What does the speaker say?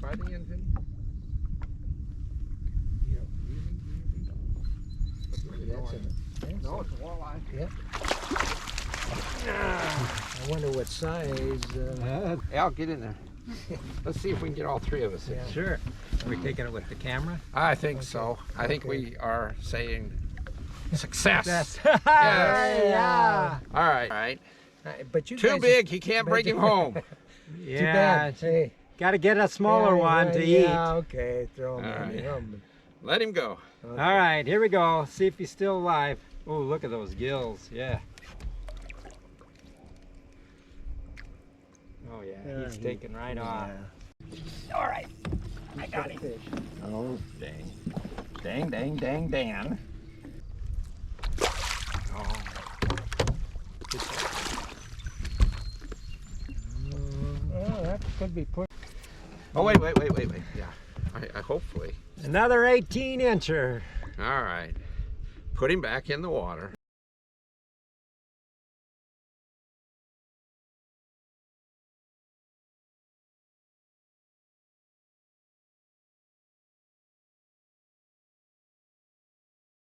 Try the engine. No, it's a walleye. Yeah. I wonder what size. Hey, I'll get in there. Let's see if we can get all three of us in. Yeah. Sure. Are we taking it with the camera? I think so. I think we are saying success. Yes. Yeah. All right. All right. But you Too guys- big. He can't bring him home. Too bad. Hey. Got to get a smaller Yeah, one right, to yeah, okay. Throw him All in. right. You know, but- Let him go. eat. All right, here we go. See if he's still alive. Oh, look at those gills. Yeah. Oh, yeah. He's taking right off. All right. I got him. Oh, dang. Dang, dang, dang, dang. Oh. Oh, that could be put. Oh, wait. Yeah. I hopefully. Another 18-incher. All right. Put him back in the water.